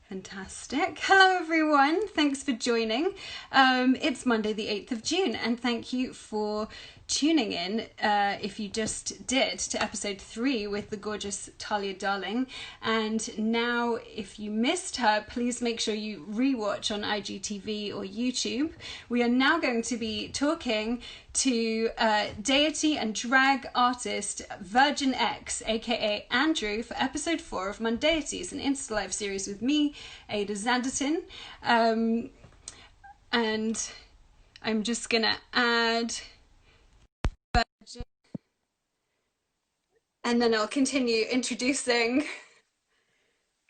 Fantastic. Hello, everyone. Thanks for joining. It's Monday, the 8th of June, and thank you for tuning in, if you just did, to episode 3 with the gorgeous Talia Darling. And now, if you missed her, please make sure you rewatch on IGTV or YouTube. We are now going to be talking to Deity and drag artist Virgin X, aka Andrew, for episode 4 of MonDeities, an Insta live series with me, Ada Zanditon. And I'm just gonna add Virgin, and then I'll continue introducing.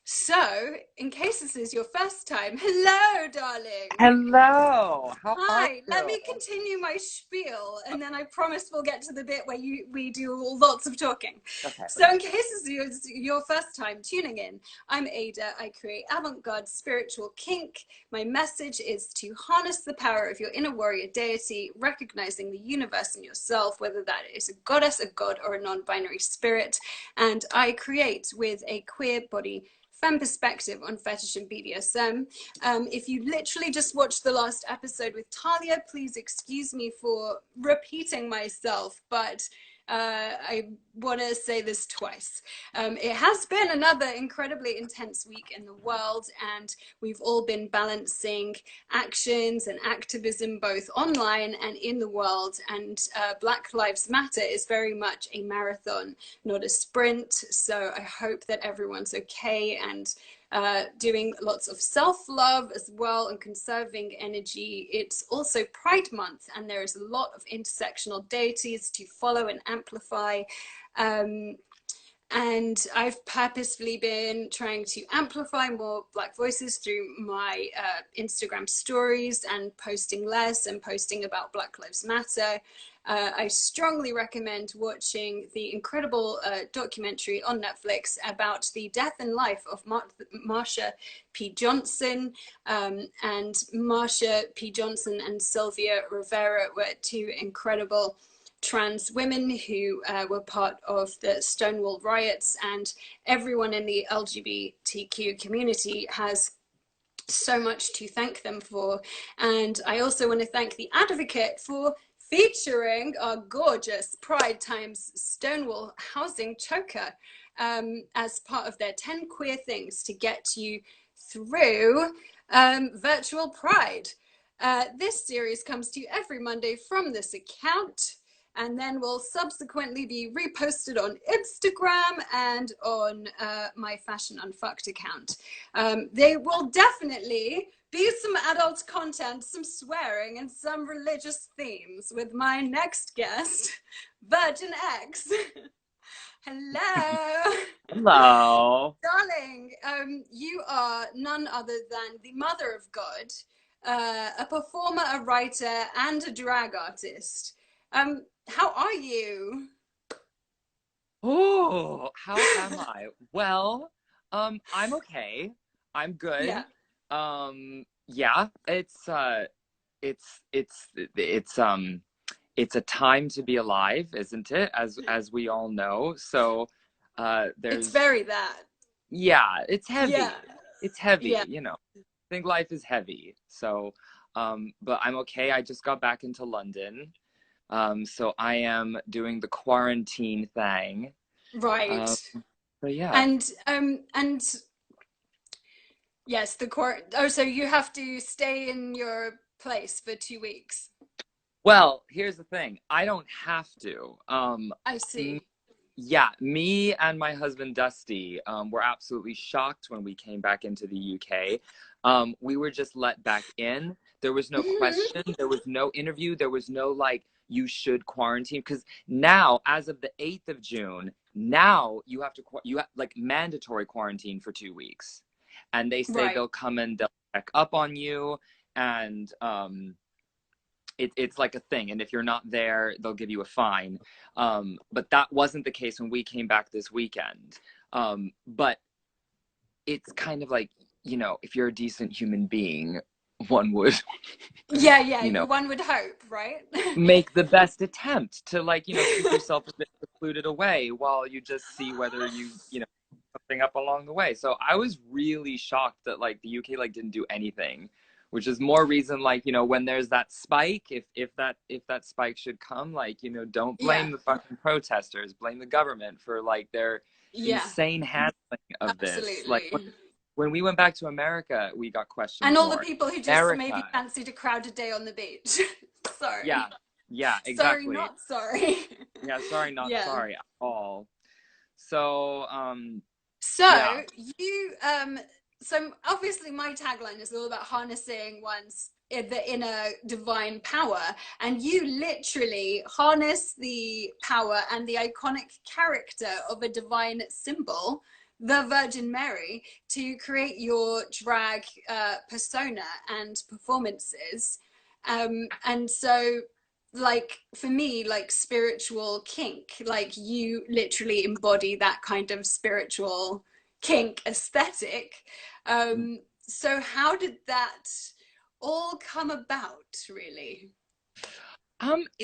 So, in case this is your first time, hello, darling. Hello. How are Hi, you? let me continue my spiel, and then I promise we'll get to the bit where we do lots of talking. Okay. So in case this is your first time tuning in, I'm Ada. I create avant-garde spiritual kink. My message is to harness the power of your inner warrior deity, recognizing the universe in yourself, whether that is a goddess, a god, or a non-binary spirit. And I create with a queer body femme perspective on fetish and BDSM. If you literally just watched the last episode with Talia, please excuse me for repeating myself, but I want to say this twice. It has been another incredibly intense week in the world, and we've all been balancing actions and activism both online and in the world, and Black Lives Matter is very much a marathon, not a sprint. So I hope that everyone's okay and doing lots of self-love as well and conserving energy. It's also Pride Month, and there is a lot of intersectional deities to follow and amplify. And I've purposefully been trying to amplify more Black voices through my Instagram stories and posting less and posting about Black Lives Matter. I strongly recommend watching the incredible documentary on Netflix about the death and life of Marsha P. Johnson. And Marsha P. Johnson and Sylvia Rivera were two incredible trans women who were part of the Stonewall riots, and everyone in the LGBTQ community has so much to thank them for. And I also want to thank The Advocate for featuring our gorgeous Pride Times Stonewall Housing choker as part of their 10 queer things to get you through virtual Pride. This series comes to you every Monday from this account, and then will subsequently be reposted on Instagram and on my Fashion Unfucked account. They will definitely be some adult content, some swearing, and some religious themes with my next guest, Virgin X. Hello. Hello. Darling, you are none other than the mother of God, a performer, a writer, and a drag artist. How are you? Oh, how am I? Well, I'm okay. I'm good. Yeah. Yeah, it's a time to be alive, isn't it? As we all know. So, It's very that. yeah, it's heavy. Yeah. It's heavy, Yeah. you know. I think life is heavy. So, but I'm okay. I just got back into London. So I am doing the quarantine thing. Right. But yeah. And yes, so you have to stay in your place for 2 weeks. Well, here's the thing. I don't have to. I see. Yeah, me and my husband Dusty were absolutely shocked when we came back into the UK. We were just let back in. There was no question. There was no interview. There was no like, you should quarantine. Because now, as of the 8th of June, now you have like mandatory quarantine for 2 weeks. And they say they'll come and they'll check up on you. And it's like a thing. And if you're not there, they'll give you a fine. But that wasn't the case when we came back this weekend. But it's kind of like, you know, if you're a decent human being, one would one would hope, right? make the best attempt to, like, you know, keep yourself a bit secluded away while you just see whether you know, something up along the way. So I was really shocked that like the UK like didn't do anything, which is more reason like, you know, when there's that spike, if that spike should come, like, you know, don't blame the fucking protesters, blame the government for like their insane handling of this. Like when we went back to America, we got questioned and all more. the people who just maybe fancied a crowded day on the beach. Sorry. Yeah, exactly. Sorry, not sorry. Yeah, sorry, not sorry at all. So, so obviously my tagline is all about harnessing one's the inner divine power, and you literally harness the power and the iconic character of a divine symbol, the Virgin Mary, to create your drag persona and performances. And so, like, for me, like spiritual kink, like you literally embody that kind of spiritual kink aesthetic. So how did that all come about, really?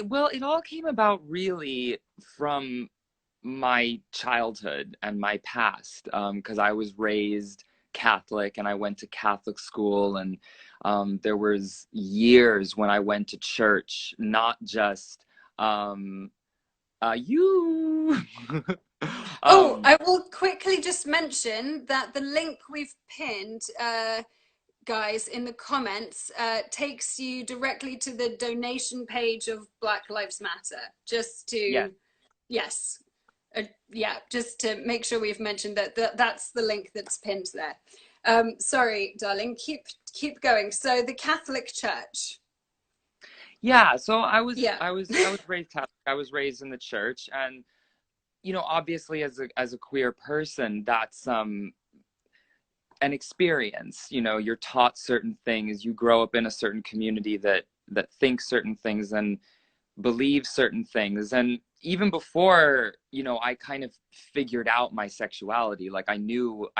Well, it all came about really from my childhood and my past, because I was raised Catholic and I went to Catholic school, and there was years when I went to church, not just you. I will quickly just mention that the link we've pinned, guys, in the comments, takes you directly to the donation page of Black Lives Matter. Just to, just to make sure we've mentioned that, that's the link that's pinned there. Sorry, darling, keep going. So the Catholic Church. Yeah, so I was raised Catholic. I was raised in the church, and you know, obviously as a queer person, that's an experience. You know, you're taught certain things, you grow up in a certain community that thinks certain things and believe certain things. And even before, you know, I kind of figured out my sexuality, like I knew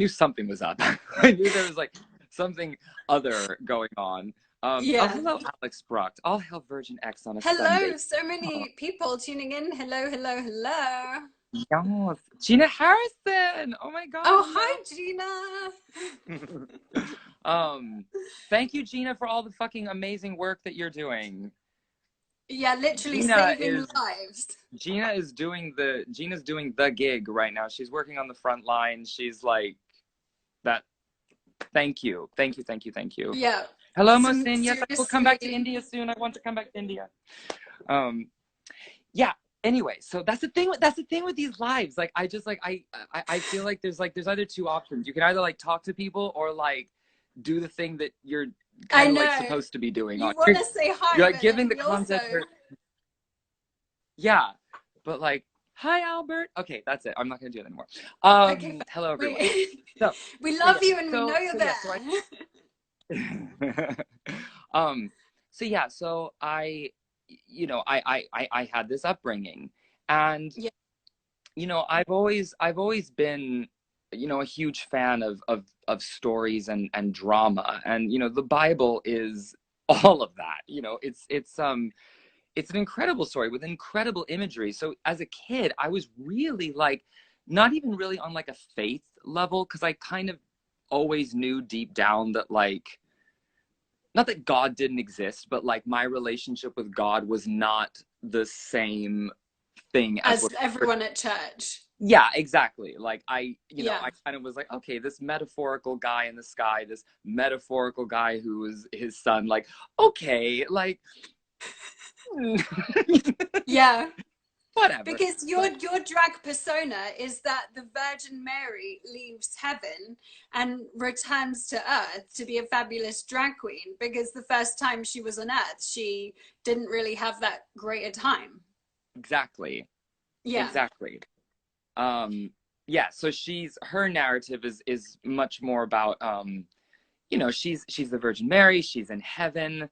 something was up. I knew there was like something other going on. Oh, hello, Alex Brock. All hail Virgin X on a Sunday. Hello, so many people tuning in. Hello. Yes, Gina Harrison. Oh my God. Oh, hi, Gina. Thank you, Gina, for all the fucking amazing work that you're doing. Yeah, literally saving lives. Gina's doing the gig right now. She's working on the front line. She's like that. Thank you. Yeah. Hello, Mohsin. Yes, I will come back to India soon. I want to come back to India. Yeah. Anyway, so that's the thing with these lives. Like, I just like I feel like there's either two options. You can either like talk to people or like do the thing that you're kind of like supposed to be doing. You want to say hi. You're like giving the content. Yeah, but like, hi, Albert. Okay, that's it. I'm not gonna do it anymore. Hello, everyone. So, we love you, and we know you're there. So I had this upbringing, and you know, I've always been, you know, a huge fan of stories and drama, and you know, the Bible is all of that. You know, it's an incredible story with incredible imagery. So as a kid, I was really like, not even really on like a faith level, because I kind of always knew deep down that like, not that God didn't exist, but like my relationship with God was not the same thing as everyone at church. Yeah, exactly. Like I kind of was like, okay, this metaphorical guy in the sky, this metaphorical guy who was his son, like, okay, like, yeah. Whatever. Because your drag persona is that the Virgin Mary leaves heaven and returns to earth to be a fabulous drag queen, because the first time she was on earth, she didn't really have that great a time. Exactly. Yeah. Exactly. So her narrative is much more about, you know, she's the Virgin Mary, she's in heaven.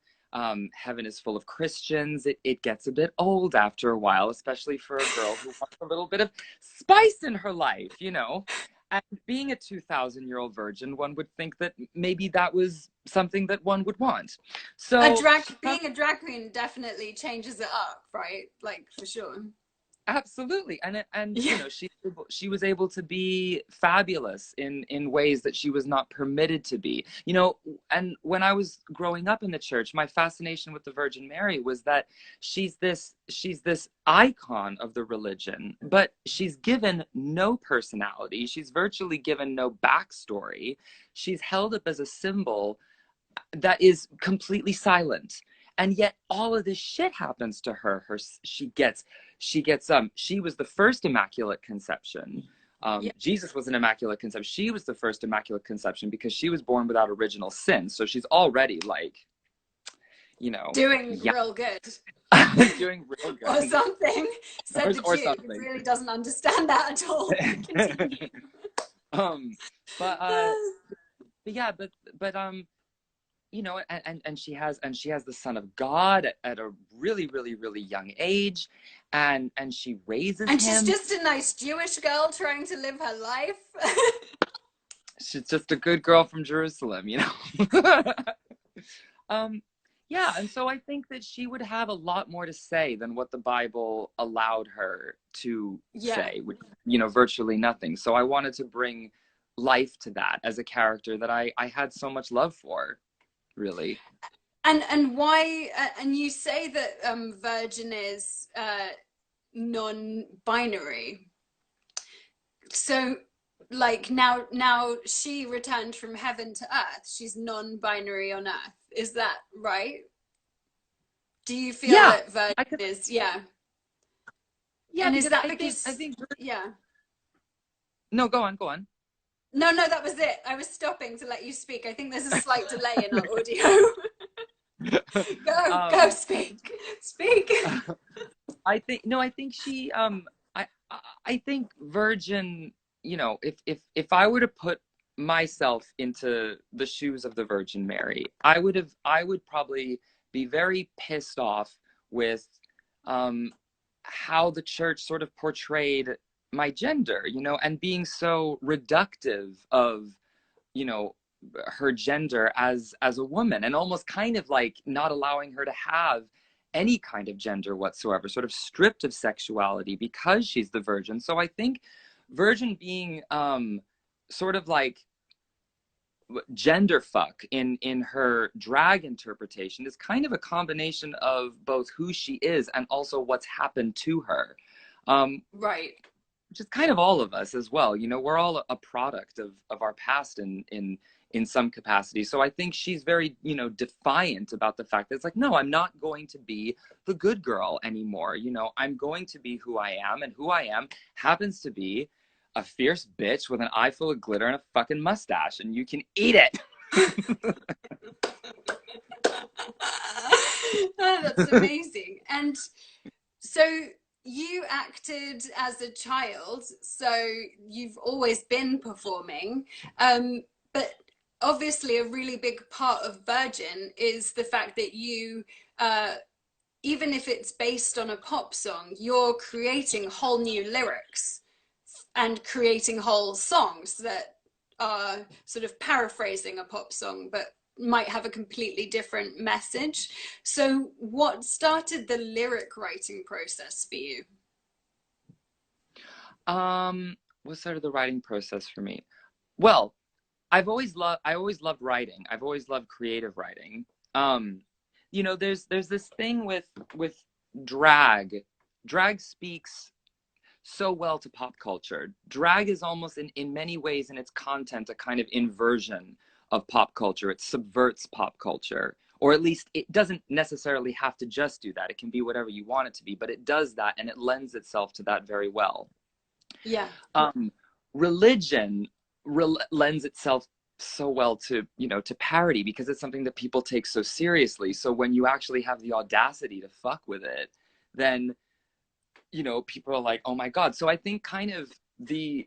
Heaven is full of Christians. It gets a bit old after a while, especially for a girl who wants a little bit of spice in her life, you know. And being a 2,000-year-old virgin, one would think that maybe that was something that one would want. So being a drag queen definitely changes it up, right? Like, for sure. Absolutely. And Yeah. you know, she was able to be fabulous in ways that she was not permitted to be. You know, and when I was growing up in the church, my fascination with the Virgin Mary was that she's this icon of the religion, but she's given no personality. She's virtually given no backstory. She's held up as a symbol that is completely silent, and yet all of this shit happens to her. She was the first immaculate conception. Yeah. Jesus was an immaculate conception. She was the first immaculate conception because she was born without original sin, so she's already like, you know, Doing yeah. real good. Doing real good. Or something. Said the or Jew, something. who really doesn't understand that at all. Continue. But yeah, but you know, and she has the Son of God at a really, really, really young age, and she raises and him. She's just a nice Jewish girl trying to live her life. She's just a good girl from Jerusalem, you know. Yeah, and so I think that she would have a lot more to say than what the Bible allowed her to say, which, you know, virtually nothing. So I wanted to bring life to that as a character that I had so much love for, really. And why? And you say that Virgin is non-binary. So, like now she returned from heaven to earth. She's non-binary on earth. Is that right? Do you feel that Virgin is? Yeah. Yeah, and is that I think yeah. No, go on. No, that was it. I was stopping to let you speak. I think there's a slight delay in our audio. Go, speak. I think she I think Virgin, you know, if I were to put myself into the shoes of the Virgin Mary, I would probably be very pissed off with how the church sort of portrayed my gender, you know, and being so reductive of, you know, her gender as a woman, and almost kind of like not allowing her to have any kind of gender whatsoever, sort of stripped of sexuality because she's the Virgin. So I think Virgin being sort of like gender fuck in her drag interpretation is kind of a combination of both who she is and also what's happened to her. Right. Which is kind of all of us as well. You know, we're all a product of our past in some capacity. So I think she's very, you know, defiant about the fact that it's like, no, I'm not going to be the good girl anymore. You know, I'm going to be who I am, and who I am happens to be a fierce bitch with an eye full of glitter and a fucking mustache, and you can eat it. Oh, that's amazing. And so you acted as a child, so you've always been performing, but obviously a really big part of Virgin is the fact that you even if it's based on a pop song, you're creating whole new lyrics and creating whole songs that are sort of paraphrasing a pop song but might have a completely different message. So what started the lyric writing process for you? What started the writing process for me? Well, I always loved writing. I've always loved creative writing. You know, there's this thing with drag. Drag speaks so well to pop culture. Drag is almost in many ways in its content a kind of inversion of pop culture. It subverts pop culture, or at least it doesn't necessarily have to just do that. It can be whatever you want it to be, but it does that, and it lends itself to that very well. Yeah. Religion lends itself so well to, you know, to parody, because it's something that people take so seriously. So when you actually have the audacity to fuck with it, then, you know, people are like, oh my God. So I think kind of the,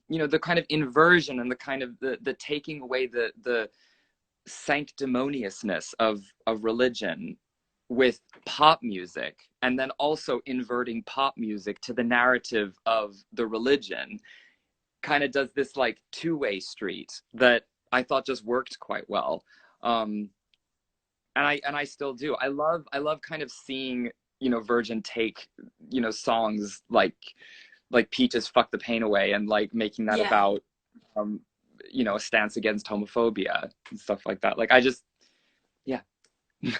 you know, the kind of inversion and the kind of the taking away the sanctimoniousness of religion with pop music, and then also inverting pop music to the narrative of the religion, kind of does this like two-way street that I thought just worked quite well. And I still do. I love kind of seeing you know, Virgin take, you know, songs like Peaches Fuck the Pain Away and like making that Yeah. about, you know, a stance against homophobia and stuff like that. Like, I just, yeah.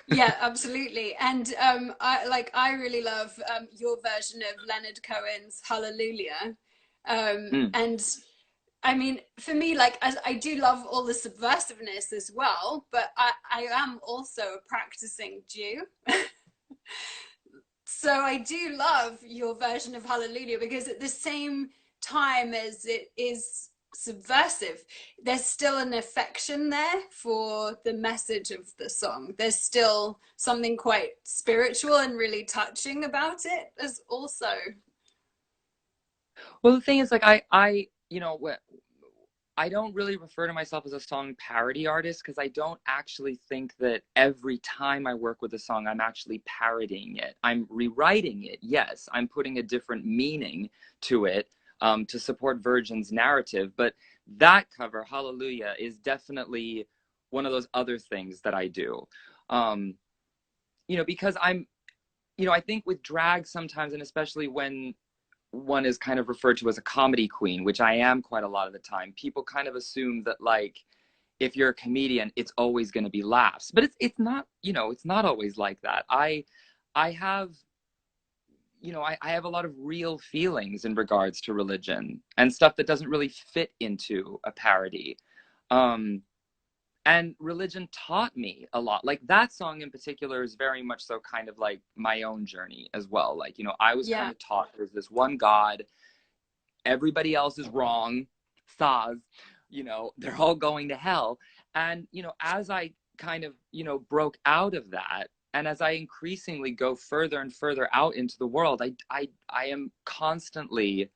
Yeah, absolutely. And I really love your version of Leonard Cohen's Hallelujah. Mm. And I mean, for me, like, as I do love all the subversiveness as well, but I am also a practicing Jew. So I do love your version of Hallelujah because at the same time as it is subversive, there's still an affection there for the message of the song. There's still something quite spiritual and really touching about it as also. Well, the thing is, like, you know, I don't really refer to myself as a song parody artist because I don't actually think that every time I work with a song, I'm actually parodying it. I'm rewriting it, yes. I'm putting a different meaning to it to support Virgin's narrative. But that cover, Hallelujah, is definitely one of those other things that I do. You know, because you know, I think with drag sometimes, and especially when one is kind of referred to as a comedy queen, which I am quite a lot of the time, people kind of assume that, like, if you're a comedian, it's always going to be laughs. But it's not, you know, it's not always like that. I have, you know, I have a lot of real feelings in regards to religion and stuff that doesn't really fit into a parody. And religion taught me a lot. Like, that song in particular is very much so kind of like my own journey as well. Like, you know, I was kind Yeah. of taught there's this one God, everybody else is wrong, Saz, you know, they're all going to hell. And, you know, as I kind of, you know, broke out of that, and as I increasingly go further and further out into the world, I am constantly,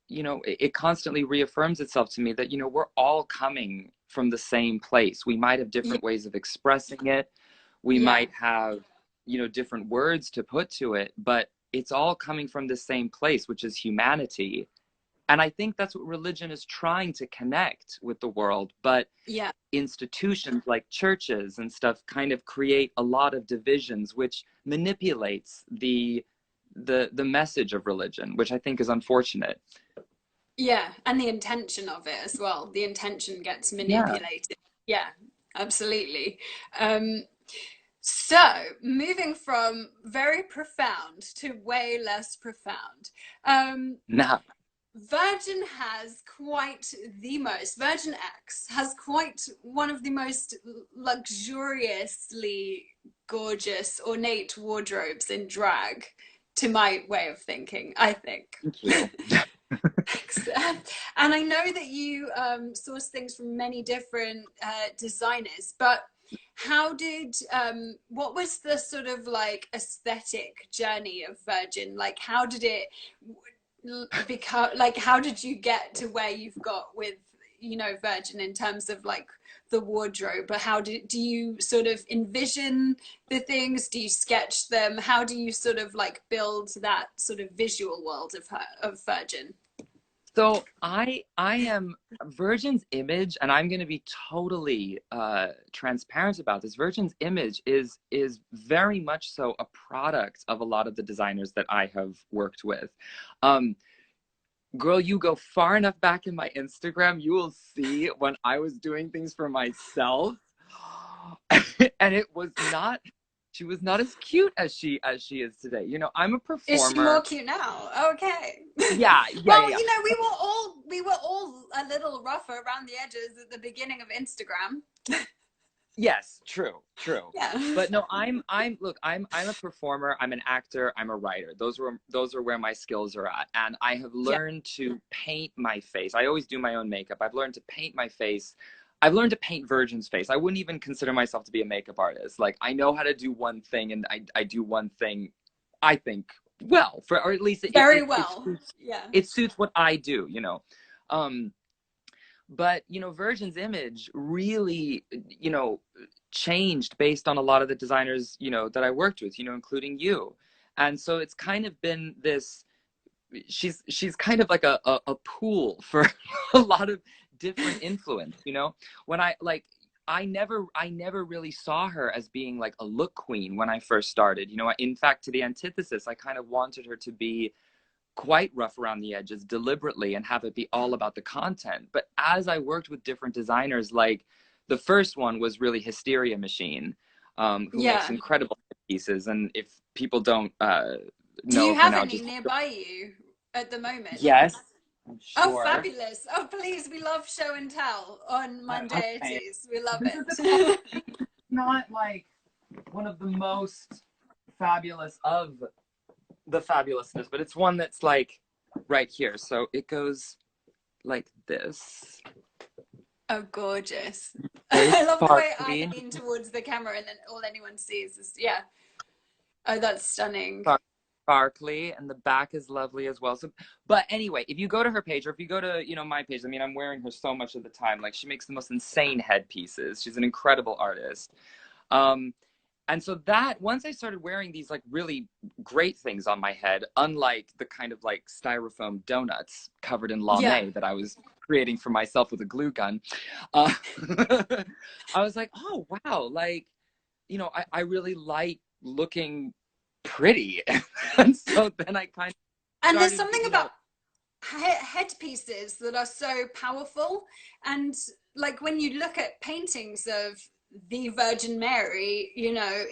you know, it constantly reaffirms itself to me that, you know, we're all coming from the same place. We might have Yeah. different ways of expressing it. We Yeah. might have, you know, different words to put to it, but it's all coming from the same place, which is humanity. And I think that's what religion is trying to connect with the world. But Yeah. institutions like churches and stuff kind of create a lot of divisions, which manipulates the message of religion, which I think is unfortunate. Yeah, and the intention of it as well. The intention gets Yeah. manipulated. Yeah, absolutely. Um, so, moving from very profound to way less profound. Um, Nah. Virgin has quite the most, Virgin X has quite one of the most luxuriously gorgeous, ornate wardrobes in drag, to my way of thinking, I think. Thank you. And I know that you source things from many different designers, but what was the sort of like aesthetic journey of Virgin? Like, how did it become, like, how did you get to where you've got with, you know, Virgin in terms of like the wardrobe? But do you sort of envision the things? Do you sketch them? How do you sort of like build that sort of visual world of Virgin? So I am Virgin's image, and I'm going to be totally transparent about this. Virgin's image is very much so a product of a lot of the designers that I have worked with. Um, Girl, you go far enough back in my Instagram, you will see when I was doing things for myself, and she was not as cute as she is today. You know, I'm a Is she more performer. cute now? Okay. Yeah, yeah, Well, yeah. you know, we were all a little rougher around the edges at the beginning of Instagram. Yes, true, true. Yeah. But no, look, I'm a performer, I'm an actor, I'm a writer. Those are where my skills are at. And I have Yeah. learned to paint my face. I always do my own makeup. I've learned to paint my face. I've learned to paint Virgin's face. I wouldn't even consider myself to be a makeup artist. Like, I know how to do one thing, and I do one thing, I think, well, or at least Very well. Yeah. it suits what I do, you know. Um, but, you know, Virgin's image really, you know, changed based on a lot of the designers, you know, that I worked with, you know, including you. And so it's kind of been this, she's kind of like a pool for a lot of different influence, you know. When I, like, I never really saw her as being like a look queen when I first started. You know, in fact, to the antithesis, I kind of wanted her to be quite rough around the edges deliberately and have it be all about the content. But as I worked with different designers, like the first one was really Hysteria Machine, who makes Yeah. incredible pieces. And if people don't Do know you of her have now, any just nearby you at the moment? yes, I'm Oh, sure. fabulous. Oh, please, we love show and tell on Okay, MonDeities. We love this is it. not like one of the most fabulous of the fabulousness, but it's one that's like right here. So it goes like this. Oh, gorgeous. Very I love the way I sparkly. lean towards the camera and then all anyone sees is, yeah. Oh, that's stunning. Sparkly, and the back is lovely as well. So, but anyway, if you go to her page, or if you go to, you know, my page, I mean, I'm wearing her so much of the time. Like, she makes the most insane headpieces. She's an incredible artist. And so that once I started wearing these like really great things on my head, unlike the kind of like styrofoam donuts covered in Yeah. lame that I was creating for myself with a glue gun, uh, I was like, oh wow, like, you know, I really like looking pretty. And so then I kind of And there's started, something you know, about headpieces that are so powerful. And like when you look at paintings of the Virgin Mary, you know,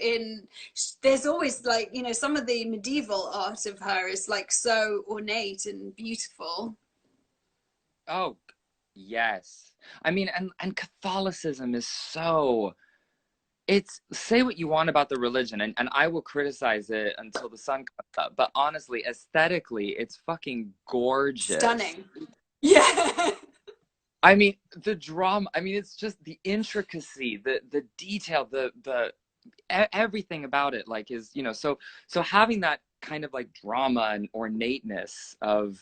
there's always like, you know, some of the medieval art of her is like so ornate and beautiful. oh yes. I mean, and Catholicism is so, it's, say what you want about the religion, and I will criticize it until the sun comes up, but honestly, aesthetically, it's fucking gorgeous. Stunning. Yeah. I mean, the drama, I mean, it's just the intricacy, the detail, everything about it, like, is, you know, so having that kind of like drama and ornateness of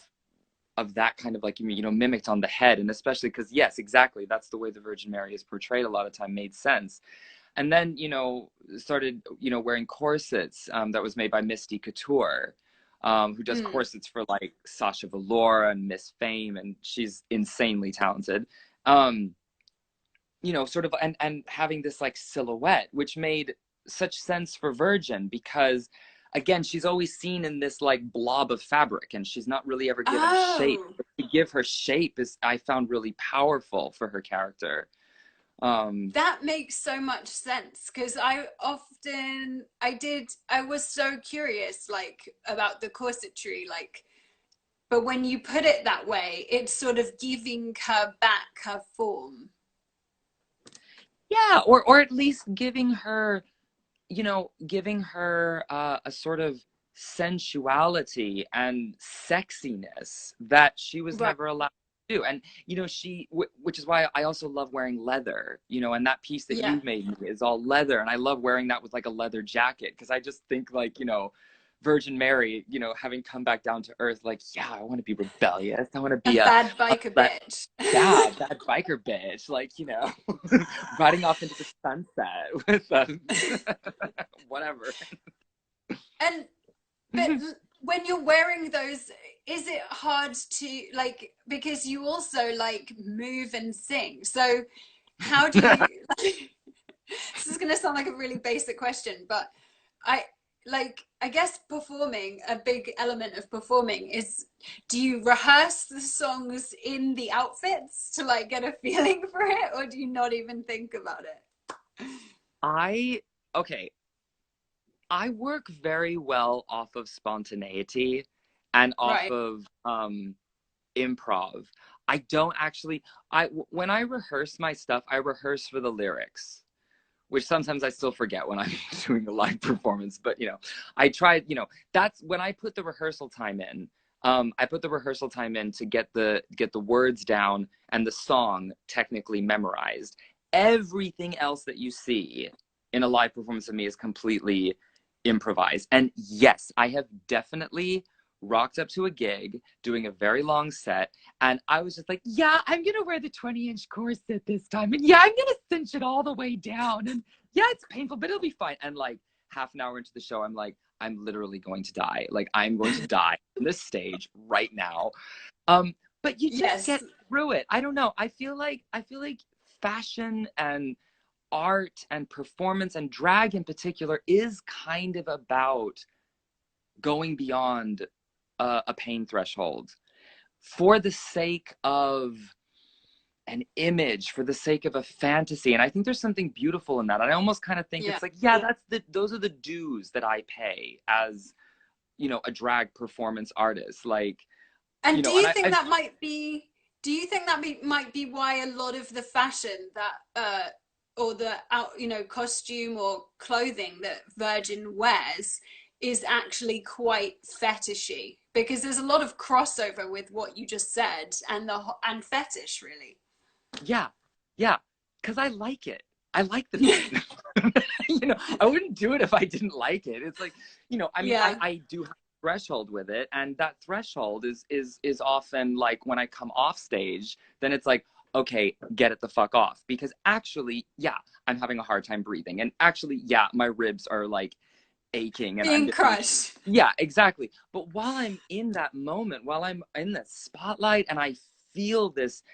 that kind of like, you know, mimicked on the head, and especially because, yes, exactly, that's the way the Virgin Mary is portrayed a lot of time, made sense. And then, you know, started, you know, wearing corsets, that was made by Misty Couture, who does Mm. corsets for like Sasha Velour and Miss Fame, and she's insanely talented. Um, you know, sort of, and having this like silhouette, which made such sense for Virgin, because again, she's always seen in this like blob of fabric, and she's not really ever given shape. Oh, But to give her shape is, I found, really powerful for her character. Um, that makes so much sense because I was so curious like about the corsetry, like, but when you put it that way, it's sort of giving her back her form. yeah, or at least giving her, you know, giving her a sort of sensuality and sexiness that she was Right. never allowed to do. And, you know, which is why I also love wearing leather, you know, and that piece that Yeah. you made me is all leather. And I love wearing that with like a leather jacket, because I just think like, you know, Virgin Mary, you know, having come back down to earth, like, yeah, I want to be rebellious. I want to A be bad a biker bitch. yeah, bad biker bitch, like, you know, riding off into the sunset with whatever. And but when you're wearing those, is it hard to like, because you also like move and sing. So how do you this is going to sound like a really basic question, but I I guess performing, a big element of performing is, do you rehearse the songs in the outfits to like get a feeling for it, or do you not even think about it? I Okay, I work very well off of spontaneity and off Right. of improv. I don't actually, I when I rehearse my stuff, I rehearse for the lyrics, which sometimes I still forget when I'm doing a live performance. But, you know, I try, you know, that's when I put the rehearsal time in. I put the rehearsal time in to get the words down and the song technically memorized. Everything else that you see in a live performance of me is completely improvised. And yes, I have definitely rocked up to a gig doing a very long set, and I was just like, yeah, I'm gonna wear the 20-inch corset this time, and yeah, I'm gonna cinch it all the way down, and yeah, it's painful, but it'll be fine. And like half an hour into the show, I'm like, I'm literally going to die. Like, I'm going to die on this stage right now. But you just Yes. get through it. I don't know. I feel like fashion and art and performance and drag in particular is kind of about going beyond a pain threshold for the sake of an image, for the sake of a fantasy. And I think there's something beautiful in that. I almost kind of think it's like, those are the dues that I pay as, you know, a drag performance artist. Like, and you know, do you think that might be might be why a lot of the fashion that or the you know, costume or clothing that Virgin wears is actually quite fetishy, because there's a lot of crossover with what you just said and fetish, really. Yeah, because I like it. I like the pain. You know, I wouldn't do it if I didn't like it. It's like, you know, I mean, I do have a threshold with it, and that threshold is often like when I come off stage, then it's like, okay, get it the fuck off, because actually, yeah, I'm having a hard time breathing, and actually, yeah, my ribs are like aching and being crushed. Yeah, exactly. But while I'm in that moment, while I'm in the spotlight, and I feel this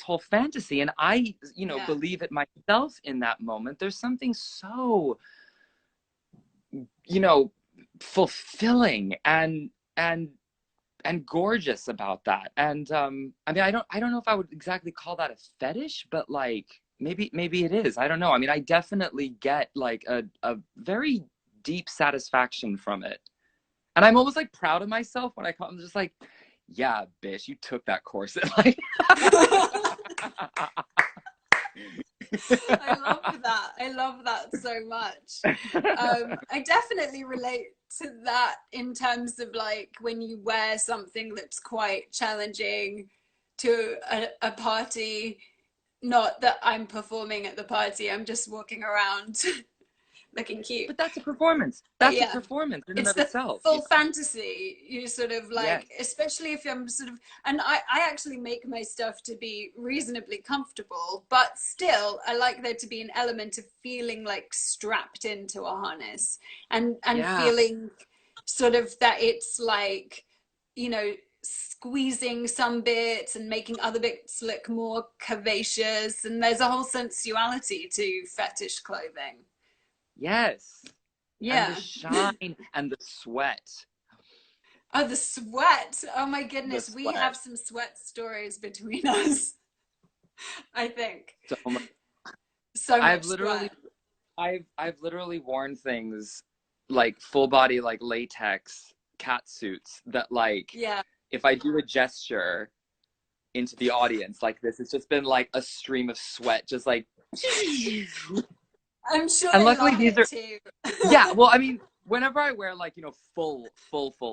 whole fantasy, and I, you know, believe it myself in that moment, there's something so, you know, fulfilling and gorgeous about that. And I mean, I don't know if I would exactly call that a fetish, but like maybe it is. I don't know. I mean, I definitely get like a very deep satisfaction from it. And I'm almost like proud of myself when I'm just like, yeah, bitch, you took that course. Like, I love that so much. I definitely relate to that in terms of like when you wear something that's quite challenging to a party. Not that I'm performing at the party, I'm just walking around looking cute. But that's a performance. That's a performance in and of itself. Full fantasy. You sort of like, especially if I'm sort of, and I actually make my stuff to be reasonably comfortable, but still I like there to be an element of feeling like strapped into a harness and feeling sort of that it's like, you know, squeezing some bits and making other bits look more curvaceous, and there's a whole sensuality to fetish clothing. Yes. Yeah. And the shine and the sweat. Oh, the sweat. Oh my goodness. We have some sweat stories between us. I think. So much sweat. I've literally worn things like full body, like latex cat suits that like, if I do a gesture into the audience like this, it's just been like a stream of sweat, just like. I'm sure. And luckily these are too. Yeah, well, I mean, whenever I wear like, you know, full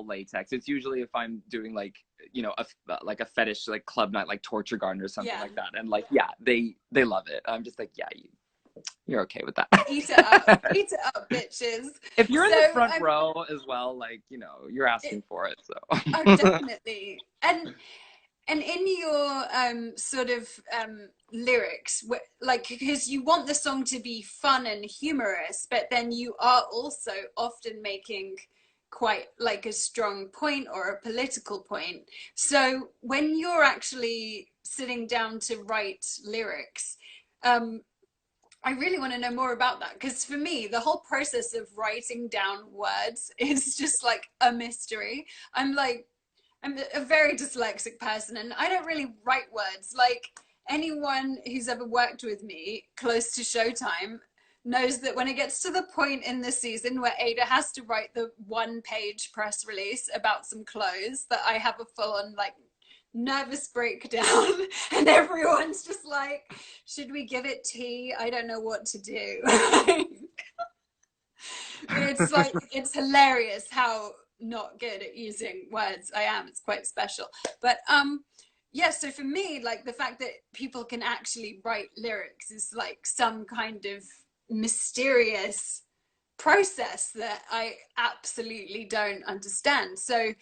latex, it's usually if I'm doing like, you know, like a fetish, like club night, like Torture Garden or something like that, and like, yeah, they love it. I'm just like, yeah, you're okay with that. Eat it up, bitches. If you're in the front row as well, like, you know, you're asking for it. So oh, definitely. And in your sort of lyrics, like, because you want the song to be fun and humorous, but then you are also often making quite like a strong point or a political point. So when you're actually sitting down to write lyrics, I really want to know more about that, because for me, the whole process of writing down words is just like a mystery. I'm a very dyslexic person, and I don't really write words. Like, anyone who's ever worked with me close to Showtime knows that when it gets to the point in the season where Ada has to write the 1-page press release about some clothes, that I have a full-on like nervous breakdown, and everyone's just like, should we give it tea? I don't know what to do. It's like, it's hilarious how not good at using words I am. It's quite special. But yeah, so for me, like, the fact that people can actually write lyrics is like some kind of mysterious process that I absolutely don't understand. So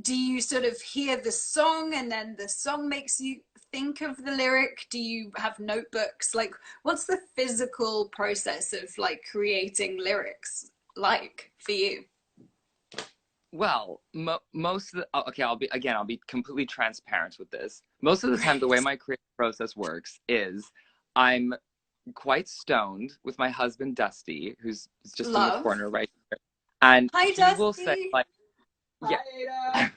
do you sort of hear the song and then the song makes you think of the lyric? Do you have notebooks? Like, what's the physical process of like creating lyrics like for you? Well, most of the, okay, I'll be completely transparent with this. Most of the time, the way my creative process works is I'm quite stoned with my husband Dusty, who's just in the Love. corner right here, and Hi, he will Dusty. say like, yeah.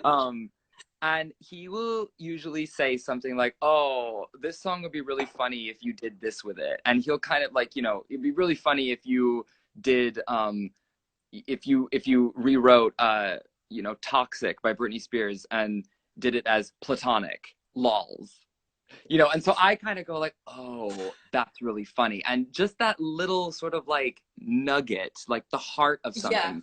Hi, And he will usually say something like, "Oh, this song would be really funny if you did this with it," and he'll kind of like, you know, it'd be really funny if you did, if you rewrote, you know, "Toxic" by Britney Spears and did it as "Platonic," lols. You know, and so I kind of go like, oh, that's really funny. And just that little sort of like nugget, like the heart of yeah. something,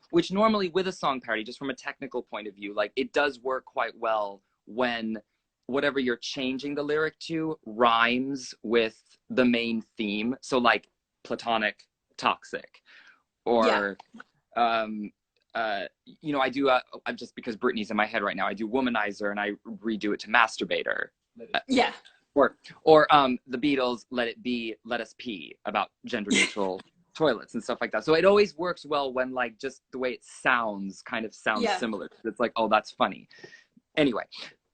which normally with a song parody, just from a technical point of view, like it does work quite well when whatever you're changing the lyric to rhymes with the main theme. So like platonic, toxic, Yeah. or you know, I do I'm just because Britney's in my head right now, I do womanizer and I redo it to masturbator. Yeah. Or the Beatles, Let It Be, Let Us Pee, about gender neutral toilets and stuff like that. So it always works well when like just the way it sounds kind of sounds Yeah. similar. It's like, oh, that's funny. Anyway,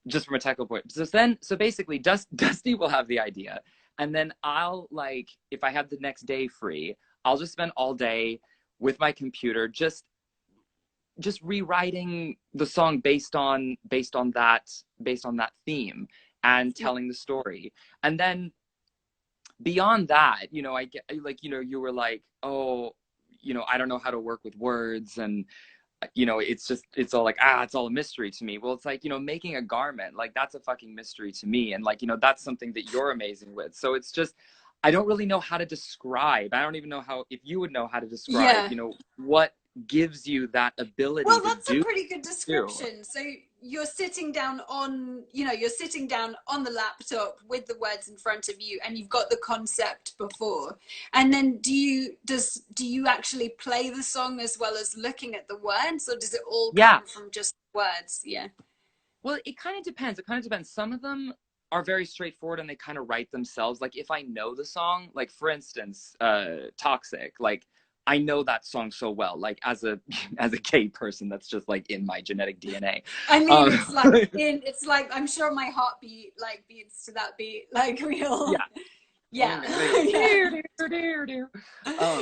just from a technical point. So basically Dusty will have the idea, and then I'll, like, if I have the next day free, I'll just spend all day with my computer just rewriting the song based on that theme and telling the story. And then beyond that, you know, I get like, you know, you were like, oh, you know, I don't know how to work with words, and you know, it's all like, it's all a mystery to me. Well, it's like, you know, making a garment, like that's a fucking mystery to me, and like, you know, that's something that you're amazing with. So it's just, I don't really know how to describe. I don't even know how, if you would know how to describe, Yeah. you know, what gives you that ability Well, to that's a do. pretty good description. So you're sitting down on, you know, you're sitting down on the laptop with the words in front of you, and you've got the concept before. And then do you actually play the song as well as looking at the words, or does it all Yeah. come from just words? Yeah. Well, it kind of depends. It kind of depends. Some of them are very straightforward and they kind of write themselves. Like if I know the song, like for instance, Toxic, like I know that song so well. Like as a as a gay person, that's just like in my genetic DNA. I mean, it's like I'm sure my heartbeat like beats to that beat. Like we all. Yeah. Yeah.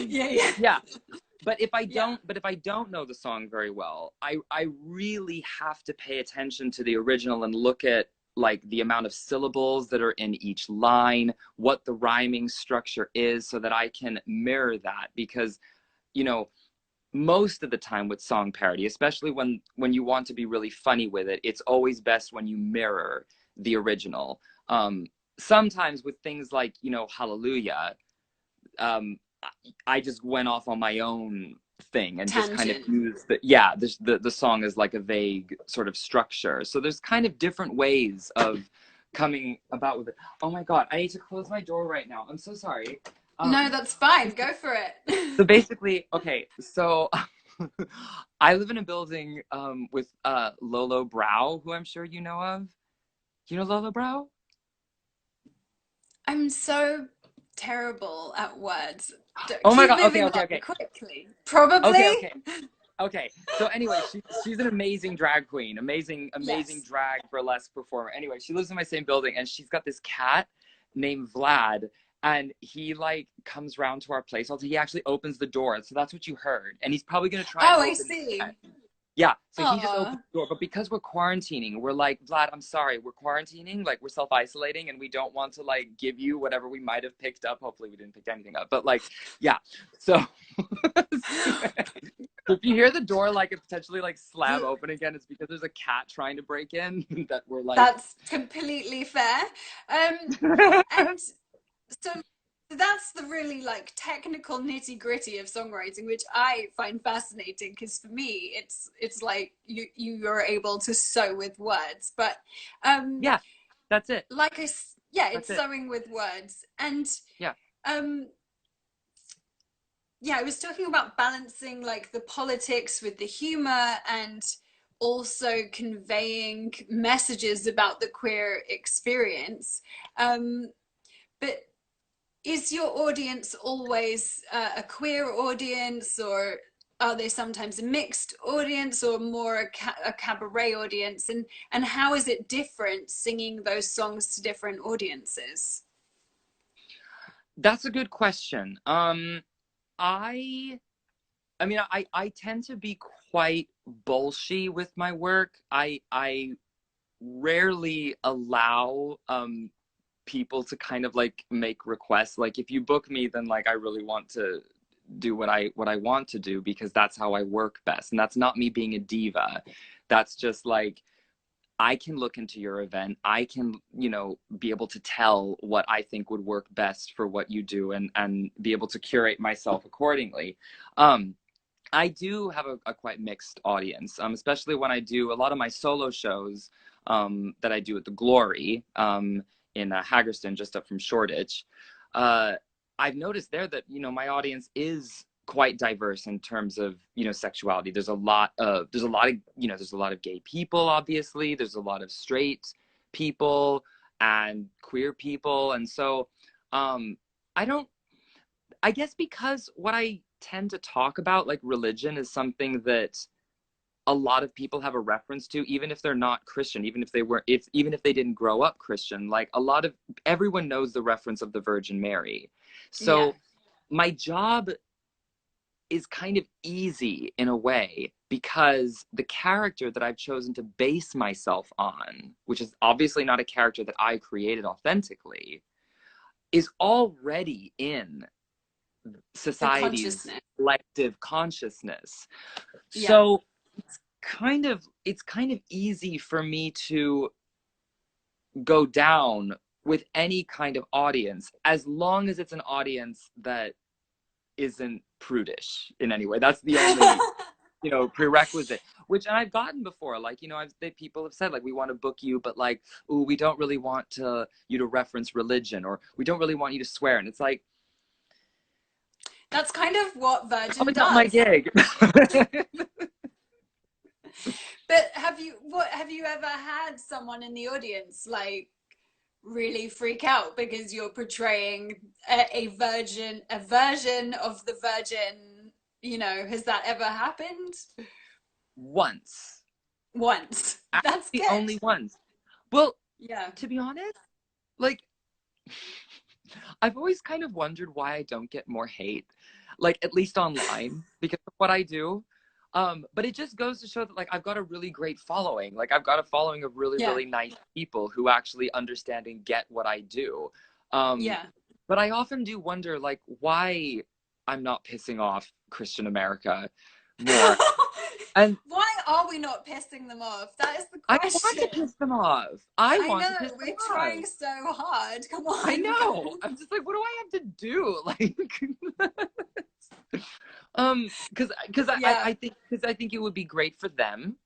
Yeah. Yeah. But if I don't know the song very well, I really have to pay attention to the original and look at like the amount of syllables that are in each line, what the rhyming structure is, so that I can mirror that. Because, you know, most of the time with song parody, especially when you want to be really funny with it, it's always best when you mirror the original. Sometimes with things like, you know, Hallelujah, I just went off on my own thing and Tangent. just kind of used the song as like a vague sort of structure. So there's kind of different ways of coming about with it. Oh my God, I need to close my door right now. I'm so sorry. No, that's fine. Go for it. So basically, okay, so I live in a building with Lolo Brow, who I'm sure you know of. You know Lolo Brow? I'm so terrible at words. Oh my Keep God. moving Okay. quickly. Probably. Okay. So anyway, she's an amazing drag queen, amazing Yes. drag burlesque performer. Anyway, she lives in my same building, and she's got this cat named Vlad, and he like comes round to our place. Also, he actually opens the door, so that's what you heard. And he's probably gonna try and Oh, open I see. it. Yeah, so he just Aw. opened the door, but because we're quarantining, we're like, Vlad, I'm sorry, we're quarantining, like we're self-isolating, and we don't want to like give you whatever we might have picked up. Hopefully we didn't pick anything up, but like, yeah. So if you hear the door like it potentially like slam open again, it's because there's a cat trying to break in that we're like. That's completely fair. And so that's the really like technical nitty gritty of songwriting, which I find fascinating, because for me it's like you're able to sew with words, but Yeah, that's it. like yeah, That's it's it. sewing with words. And Yeah. um yeah, I was talking about balancing like the politics with the humor, and also conveying messages about the queer experience. But is your audience always a queer audience, or are they sometimes a mixed audience, or more a cabaret audience? And how is it different singing those songs to different audiences? That's a good question. I I mean, I tend to be quite bullshy with my work. I rarely allow people to kind of like make requests. Like if you book me, then like I really want to do what I want to do because that's how I work best. And that's not me being a diva. That's just like I can look into your event. I can, you know, be able to tell what I think would work best for what you do and be able to curate myself accordingly. Um, I do have a quite mixed audience, especially when I do a lot of my solo shows that I do at the Glory in Haggerston, just up from Shoreditch. Uh, I've noticed there that, you know, my audience is quite diverse in terms of, you know, sexuality. There's a lot of gay people, obviously. There's a lot of straight people and queer people. And so I don't, I guess because what I tend to talk about, like religion, is something that a lot of people have a reference to, even if they're not Christian, even if they didn't grow up Christian. Like everyone knows the reference of the Virgin Mary. Yeah. So my job is kind of easy in a way because the character that I've chosen to base myself on, which is obviously not a character that I created authentically, is already in society's collective consciousness. Yeah. So it's kind of easy for me to go down with any kind of audience as long as it's an audience that isn't prudish in any way. That's the only you know, prerequisite, which I've gotten before. Like, you know, people have said, like, we want to book you, but like, ooh, we don't really want you to reference religion, or we don't really want you to swear. And it's like, that's kind of what Virgin probably does. not my gig. But have you ever had someone in the audience like really freak out because you're portraying a version of the Virgin? You know, has that ever happened? Once. That's Actually, good. only once. Well, Yeah. to be honest, like, I've always kind of wondered why I don't get more hate, like at least online, because of what I do. But it just goes to show that like I've got a really great following. Like I've got a following of really, Yeah. really nice people who actually understand and get what I do. Um, Yeah. but I often do wonder like why I'm not pissing off Christian America more. And why are we not pissing them off? That is the I want to question. piss them off. I I want know, to piss them we're off. trying so hard. Come on. I know. I'm just like, what do I have to do? Like, because Yeah. I think it would be great for them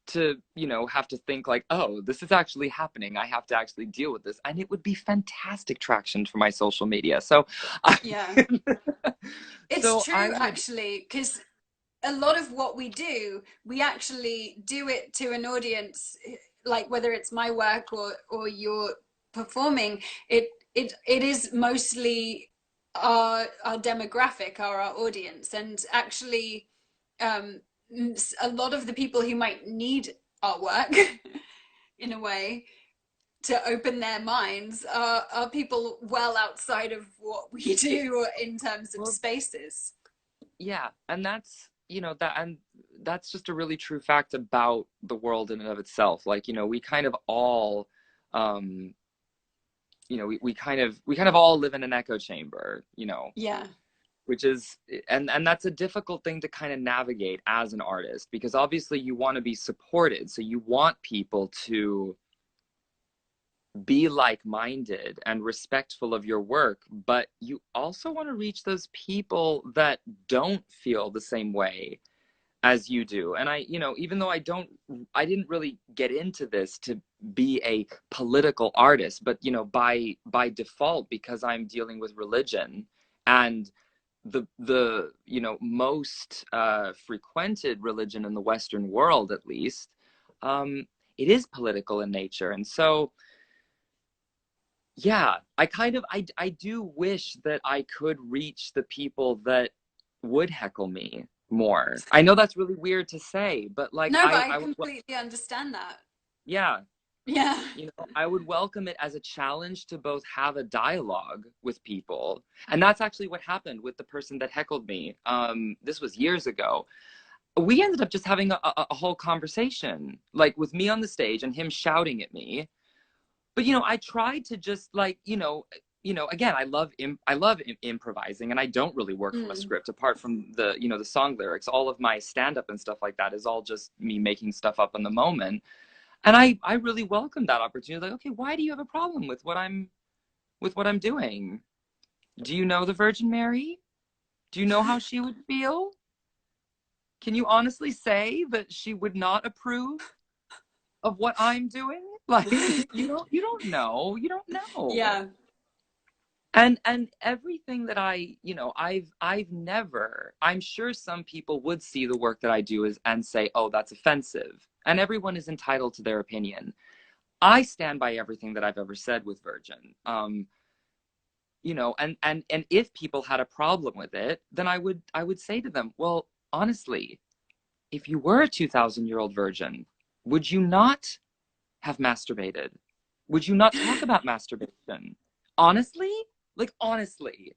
to, you know, have to think like, oh, this is actually happening. I have to actually deal with this, and it would be fantastic traction for my social media. So, Yeah. It's so true, actually, because a lot of what we do, we actually do it to an audience, like whether it's my work or you're performing, it is mostly our demographic, our audience, and actually um, a lot of the people who might need our work in a way to open their minds are people well outside of what we do in terms of well, spaces. yeah, and that's you know that and that's just a really true fact about the world in and of itself. Like, you know, we kind of all um you know, we kind of all live in an echo chamber, you know, Yeah. which is and that's a difficult thing to kind of navigate as an artist, because obviously you want to be supported, so you want people to be like-minded and respectful of your work, but you also want to reach those people that don't feel the same way as you do. And I, you know, even though I didn't really get into this to be a political artist, but you know, by default, because I'm dealing with religion and the you know, most frequented religion in the Western world, at least, it is political in nature. And so yeah, I do wish that I could reach the people that would heckle me more. I know that's really weird to say, but like No, but I completely understand that. yeah. Yeah. You know, I would welcome it as a challenge to both have a dialogue with people. And that's actually what happened with the person that heckled me. This was years ago. We ended up just having a whole conversation, like with me on the stage and him shouting at me. But you know, I tried to just like, again, I love improvising, and I don't really work from a Mm. script apart from the song lyrics. All of my stand up and stuff like that is all just me making stuff up in the moment. And I really welcomed that opportunity. Like, okay, why do you have a problem with what I'm doing? Do you know the Virgin Mary? Do you know how she would feel? Can you honestly say that she would not approve of what I'm doing? Like, you don't know. You don't know. Yeah. And everything that I've never, I'm sure some people would see the work that I do and say, oh, that's offensive. And everyone is entitled to their opinion. I stand by everything that I've ever said with Virgin. And if people had a problem with it, then I would say to them, well, honestly, if you were a 2,000-year-old virgin, would you not have masturbated? Would you not talk about masturbation? Honestly? Like, honestly.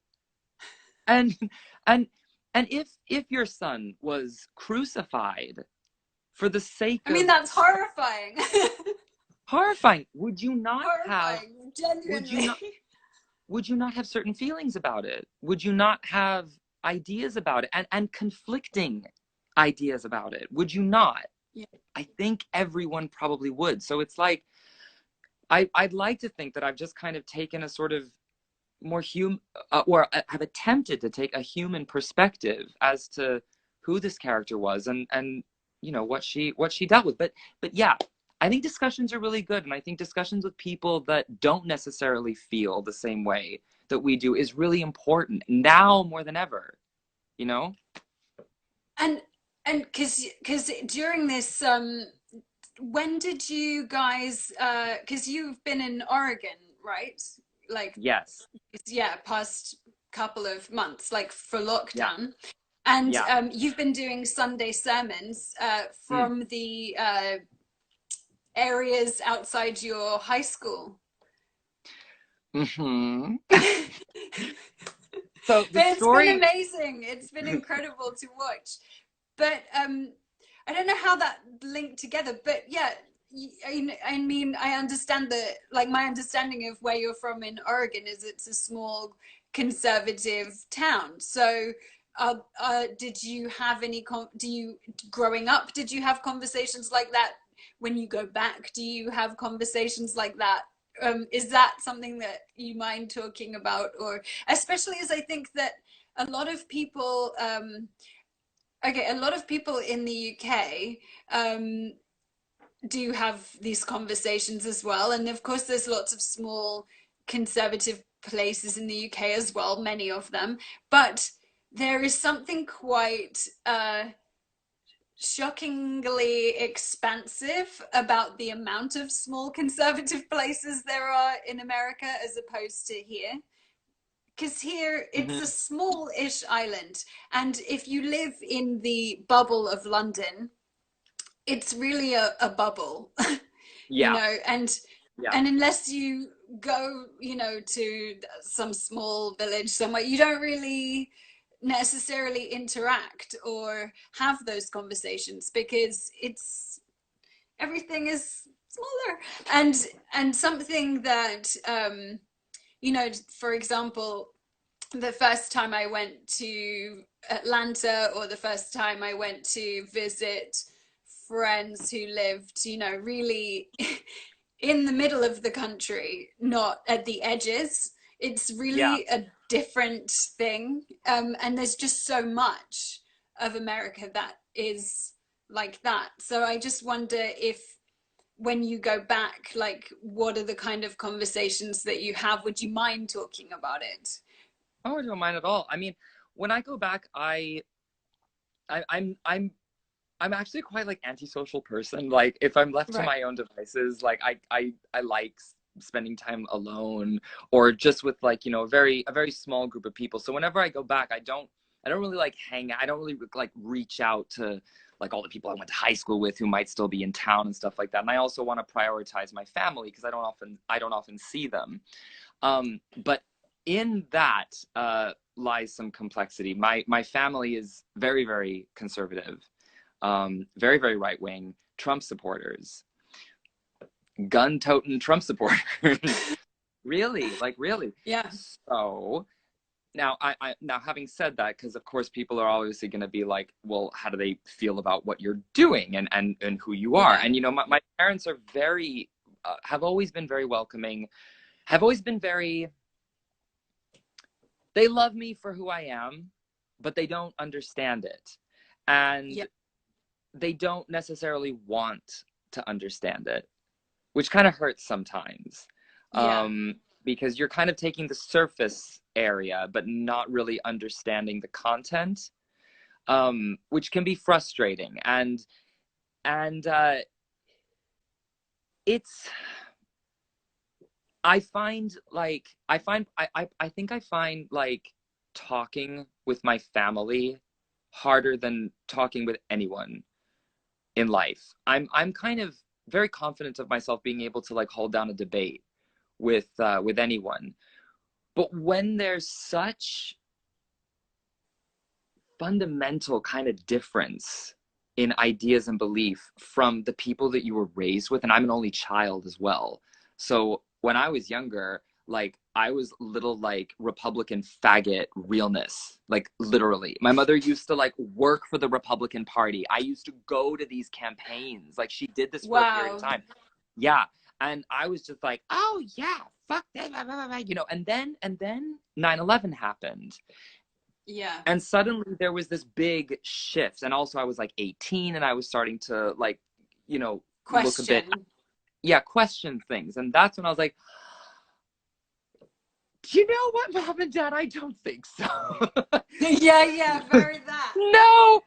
And and and if your son was crucified for the sake I mean, of that's horrifying. horrifying, would you not have Horrifying, would you genuinely. not would you not have certain feelings about it? Would you not have ideas about it and conflicting ideas about it? Would you not? Yeah. I think everyone probably would. So it's like I'd like to think that I've just kind of taken a sort of more human, or have attempted to take a human perspective as to who this character was and what she dealt with. But yeah, I think discussions are really good, and I think discussions with people that don't necessarily feel the same way that we do is really important now more than ever. You know? And because during this, when did you guys, because you've been in Oregon, right? Like, Yes. yeah, past couple of months, like for Yeah. lockdown. And Yeah. you've been doing Sunday sermons Mm. from the areas outside your high school. Hmm. But So the it's been story. amazing. It's been incredible to watch. But I don't know how that linked together. But yeah, I mean, I understand that. Like my understanding of where you're from in Oregon is it's a small conservative town. So, did you have any? Do you growing up? Did you have conversations like that? When you go back, do you have conversations like that? Is that something that you mind talking about, or especially as I think that a lot of people, okay, a lot of people in the UK do have these conversations as well, and of course, there's lots of small conservative places in the UK as well, many of them, but there is something quite shockingly expansive about the amount of small conservative places there are in America as opposed to here. Because here it's a Mhm. small-ish island, and if you live in the bubble of London, it's really a bubble, you Yeah. know, Yeah. and unless you go, to some small village somewhere, you don't really necessarily interact or have those conversations because it's everything is smaller. And something that for example, the first time I went to Atlanta, or the first time I went to visit friends who lived, really in the middle of the country, not at the edges. It's Yeah. really a different thing. And there's just so much of America that is like that. So I just wonder if when you go back, like, what are the kind of conversations that you have? Would you mind talking about it? Oh, I don't mind at all. I mean, when I go back, I'm actually quite like antisocial person. Like if I'm left to Right. my own devices, like I like spending time alone or just with like, a very small group of people. So whenever I go back, I don't really like hang out. I don't really like reach out to like all the people I went to high school with who might still be in town and stuff like that. And I also want to prioritize my family because I don't often see them. But in that lies some complexity. My family is very, very conservative, very, very right wing, Trump supporters, gun-toting Trump supporters. Really, like really. Yeah. So now, now having said that, because of course people are obviously going to be like, well, how do they feel about what you're doing and who you are? Yeah. And you know, my parents are very, have always been very welcoming, have always been very. They love me for who I am, but they don't understand it, and Yeah. they don't necessarily want to understand it, which kind of hurts sometimes. Yeah. Because you're kind of taking the surface area, but not really understanding the content, which can be frustrating. And it's, I think I find like talking with my family harder than talking with anyone in life. I'm kind of very confident of myself being able to like hold down a debate with anyone. But when there's such fundamental kind of difference in ideas and belief from the people that you were raised with, and I'm an only child as well. So when I was younger, like I was little like Republican faggot realness, like literally. My mother used to like work for the Republican Party. I used to go to these campaigns. Like she did this for a period of time. Yeah. And I was just like, oh yeah, fuck that, blah, blah, blah, you know, and then 9/11 happened. Yeah. And suddenly there was this big shift. And also I was like 18 and I was starting to like, you know, look a bit, question things. And that's when I was like, do you know what, Mom and Dad? I don't think so. Yeah, very that. No.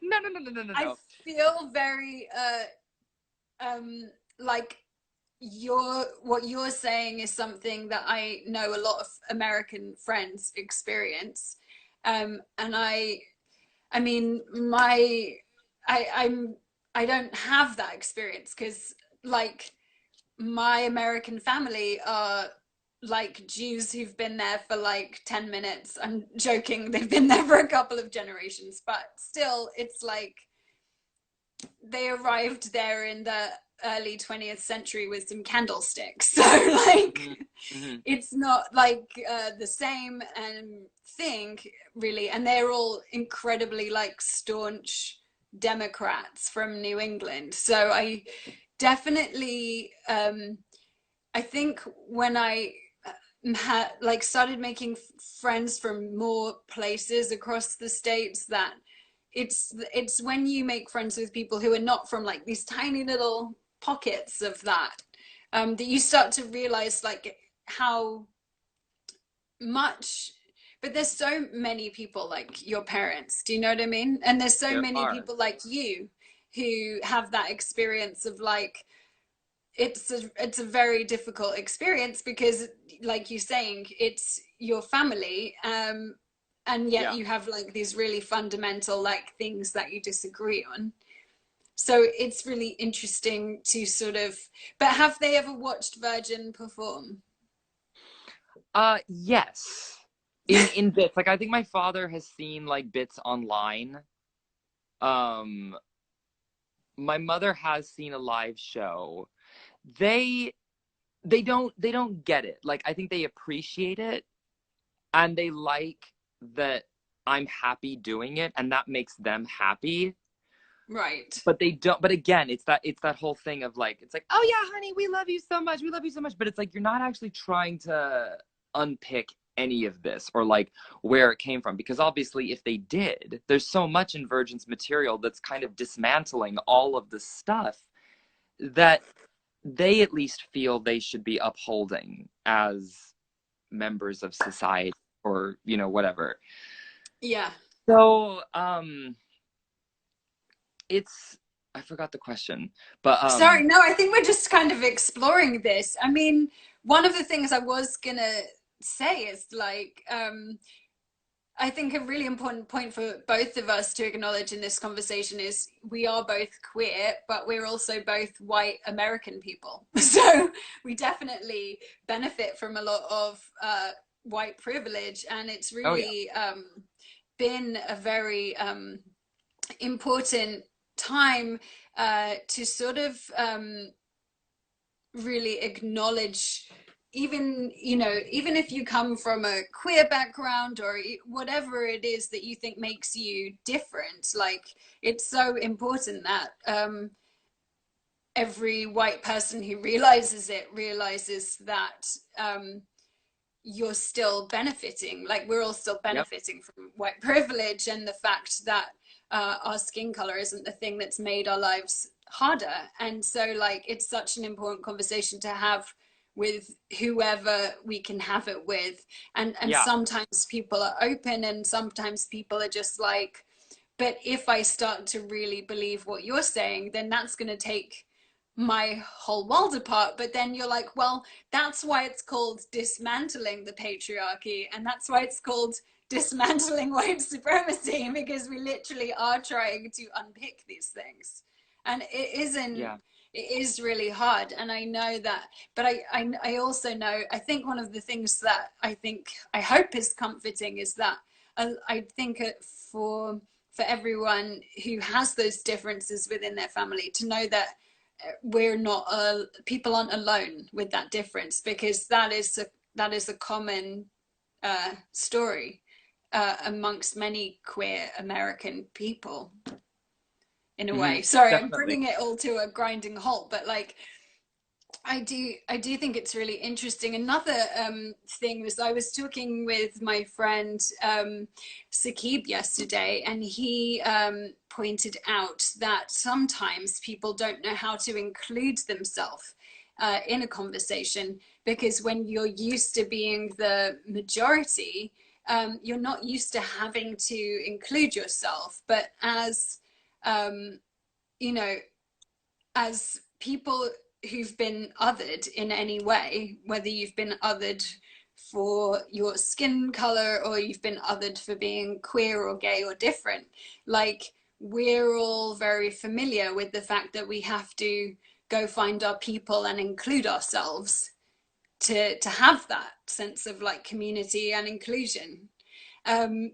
I feel very like what you're saying is something that I know a lot of American friends experience. And I mean, I don't have that experience because like my American family are like Jews who've been there for like 10 minutes. I'm joking, they've been there for a couple of generations, but still, it's like they arrived there in the early 20th century with some candlesticks. So like it's not like the same thing really, and they're all incredibly like staunch Democrats from New England. So I definitely I think when I like started making friends from more places across the states, that it's when you make friends with people who are not from like these tiny little pockets of that, that you start to realize like how much, but there's so many people like your parents, do you know what I mean? And there's so many people like you who have that experience of like, it's a very difficult experience because like you're saying, it's your family, and yet you have like these really fundamental like things that you disagree on. So it's really interesting to sort of, but have they ever watched Virgin perform? Yes. In bits. Like I think my father has seen like bits online. My mother has seen a live show. They don't get it. Like I think they appreciate it and they like that I'm happy doing it and that makes them happy. Right. But they don't, but again, it's that whole thing of like, it's like, oh yeah, honey, we love you so much. We love you so much. But it's like, you're not actually trying to unpick any of this or like where it came from. Because obviously if they did, there's so much in Virgin's material that's kind of dismantling all of the stuff that they at least feel they should be upholding as members of society or, you know, whatever. Yeah. So, it's, I forgot the question, but sorry, no, I think we're just kind of exploring this. I mean, one of the things I was gonna say is like, I think a really important point for both of us to acknowledge in this conversation is we are both queer, but we're also both white American people. So we definitely benefit from a lot of white privilege, and it's Oh yeah. really been a very important time to sort of really acknowledge, even, you know, even if you come from a queer background or whatever it is that you think makes you different, like it's so important that every white person who realizes it realizes that you're still benefiting, like we're all still Yep. benefiting from white privilege, and the fact that our skin color isn't the thing that's made our lives harder. And so like it's such an important conversation to have with whoever we can have it with. And Yeah. sometimes people are open and sometimes people are just like, but if I start to really believe what you're saying, then that's going to take my whole world apart. But then you're like, well, that's why it's called dismantling the patriarchy, and that's why it's called dismantling white supremacy, because we literally are trying to unpick these things. And it isn't, Yeah. it is really hard. And I know that, but I also know, I think one of the things that I hope is comforting is that I think for everyone who has those differences within their family to know that we're not people aren't alone with that difference, because that is a common story amongst many queer American people in a Hmm. way. Sorry, I'm Definitely. bringing it all to a grinding halt, but like I do think it's really interesting. Another thing was I was talking with my friend Sakib yesterday, and he pointed out that sometimes people don't know how to include themselves in a conversation, because when you're used to being the majority, you're not used to having to include yourself. But as you know, as people who've been othered in any way, whether you've been othered for your skin color or you've been othered for being queer or gay or different, like we're all very familiar with the fact that we have to go find our people and include ourselves to have that sense of like community and inclusion. Um,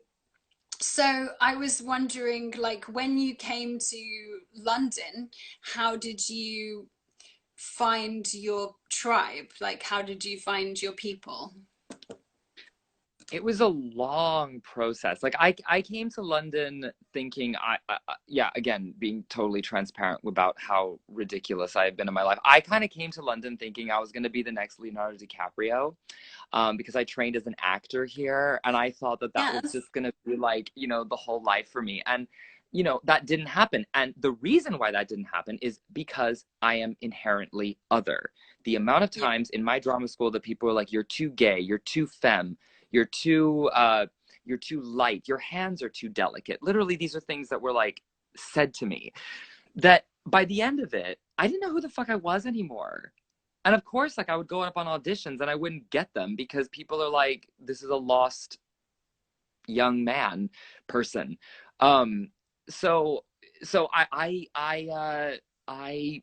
so I was wondering, like, when you came to London, how did you find your tribe? Like, how did you find your people? It was a long process. Like I came to London thinking yeah, again, being totally transparent about how ridiculous I have been in my life. I kind of came to London thinking I was going to be the next Leonardo DiCaprio, because I trained as an actor here, and I thought that that was Yes. just going to be like, you know, the whole life for me. And you know, that didn't happen. And the reason why that didn't happen is because I am inherently other. The amount of Yeah. times in my drama school that people were like, you're too gay, you're too femme, you're you're too light, your hands are too delicate. Literally, these are things that were like said to me, that by the end of it, I didn't know who the fuck I was anymore. And of course, like I would go up on auditions and I wouldn't get them because people are like, this is a lost young man person. Um, so so I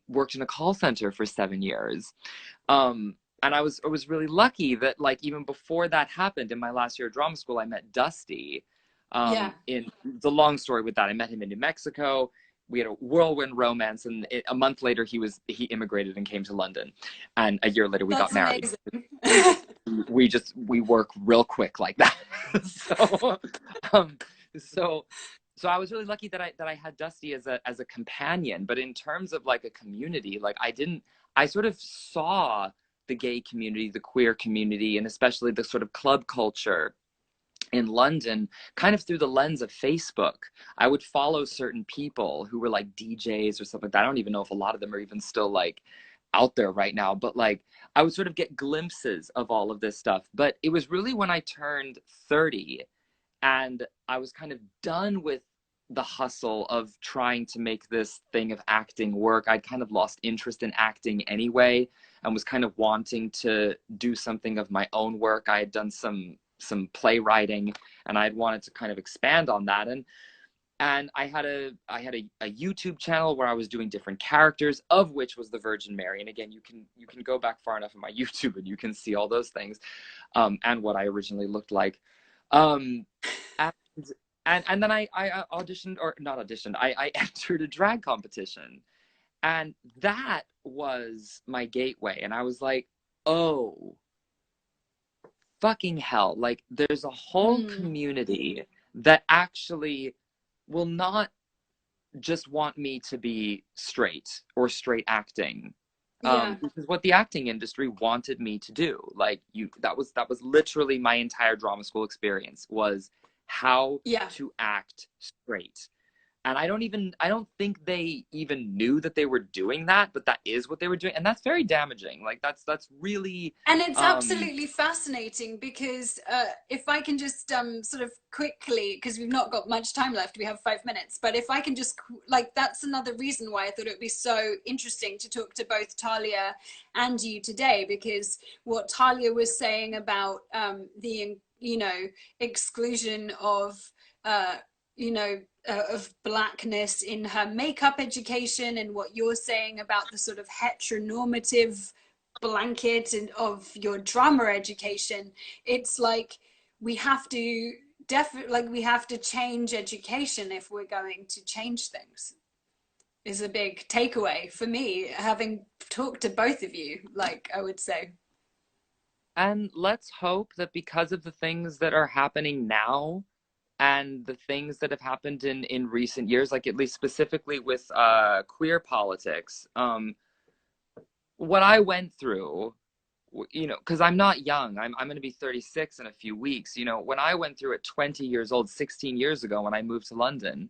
worked in a call center for 7 years. And I was really lucky that like even before that happened in my last year of drama school, I met Dusty. Yeah. In the long story with that, I met him in New Mexico. We had a whirlwind romance, and a month later he immigrated and came to London, and a year later we got That's married. amazing. We work real quick like that. so um so so I was really lucky that I had Dusty as a companion. But in terms of like a community, like I sort of saw the gay community, the queer community, and especially the sort of club culture in London kind of through the lens of Facebook. I would follow certain people who were like DJs or stuff like that. I don't even know if a lot of them are even still like out there right now, but like I would sort of get glimpses of all of this stuff. But it was really when I turned 30 and I was kind of done with the hustle of trying to make this thing of acting work. I'd kind of lost interest in acting anyway and was kind of wanting to do something of my own work. I had done some some playwriting, and I'd wanted to kind of expand on that. And I had a YouTube channel where I was doing different characters, of which was the Virgin Mary. And again, you can go back far enough in my YouTube and you can see all those things, and what I originally looked like. And then I auditioned, or not auditioned, I entered a drag competition. And that was my gateway. And I was like, oh, fucking hell. Like, there's a whole community that actually will not just want me to be straight or straight acting. This is what the acting industry wanted me to do. Like, that was literally my entire drama school experience, was how to act straight. And I don't think they even knew that they were doing that, but that is what they were doing. And that's very damaging. Like, that's really... And it's absolutely fascinating, because if I can just sort of quickly, because we've not got much time left, we have 5 minutes, but if I can just, like, that's another reason why I thought it would be so interesting to talk to both Talia and you today, because what Talia was saying about the, exclusion of, of blackness in her makeup education, and what you're saying about the sort of heteronormative blanket and of your drama education, it's like we have to we have to change education if we're going to change things, is a big takeaway for me, having talked to both of you, like, I would say. And let's hope that because of the things that are happening now and the things that have happened in recent years, like at least specifically with queer politics, what I went through, because I'm not young, I'm going to be 36 in a few weeks. When I went through at 20 years old, 16 years ago, when I moved to London,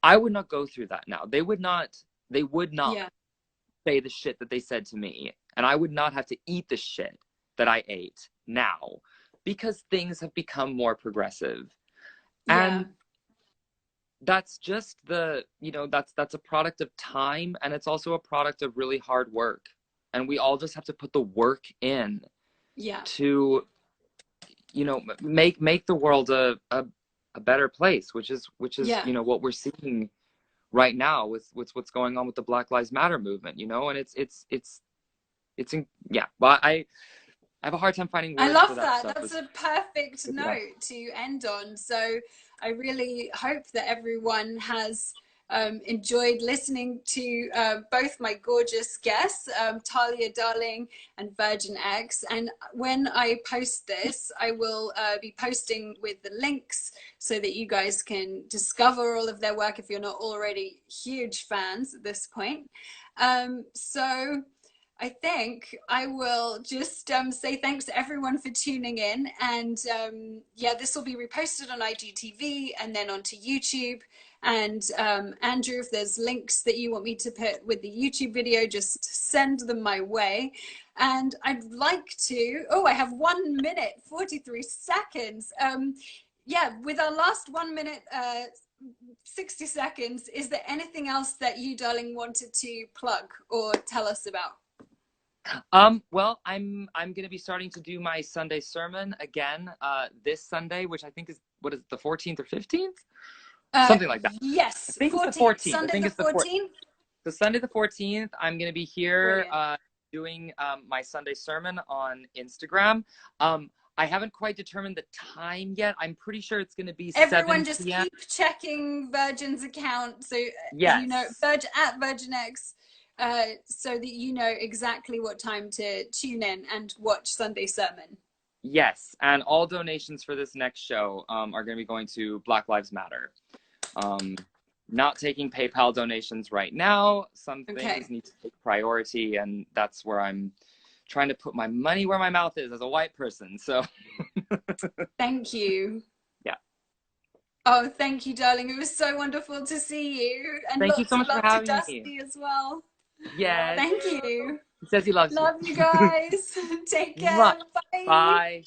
I would not go through that now. They would not say the shit that they said to me, and I would not have to eat the shit that I ate now, because things have become more progressive. And that's just that's a product of time, and it's also a product of really hard work. And we all just have to put the work in to, make the world a better place, which is what we're seeing right now with what's going on with the Black Lives Matter movement, and well, I have a hard time finding words. I love for that. Stuff. That's a perfect note to end on. So I really hope that everyone has enjoyed listening to both my gorgeous guests, Talia Darling and Virgin X. And when I post this, I will be posting with the links so that you guys can discover all of their work if you're not already huge fans at this point. So I think I will just say thanks to everyone for tuning in. And this will be reposted on IGTV and then onto YouTube. And Andrew, if there's links that you want me to put with the YouTube video, just send them my way. And I'd like to, I have 1 minute, 43 seconds. With our last 1 minute, 60 seconds, is there anything else that you, darling, wanted to plug or tell us about? Well, I'm going to be starting to do my Sunday sermon again this Sunday, which I think is, what is it, the 14th or 15th? Something like that. Yes, I think 14th. It's the 14th. Sunday I think the 14th? So Sunday the 14th, I'm going to be here doing my Sunday sermon on Instagram. I haven't quite determined the time yet. I'm pretty sure it's going to be 7 p.m. Everyone just keep checking Virgin's account, so at Virgin X. So that you know exactly what time to tune in and watch Sunday sermon. Yes, and all donations for this next show are going to be going to Black Lives Matter. Not taking PayPal donations right now. Some things need to take priority, and that's where I'm trying to put my money where my mouth is as a white person. So thank you. Yeah. Oh, thank you, darling. It was so wonderful to see you. And thank you so much for having to Dusty me as well. Yeah. Thank you. He says he loves you. Love you guys. Take care. Bye. Bye. Bye.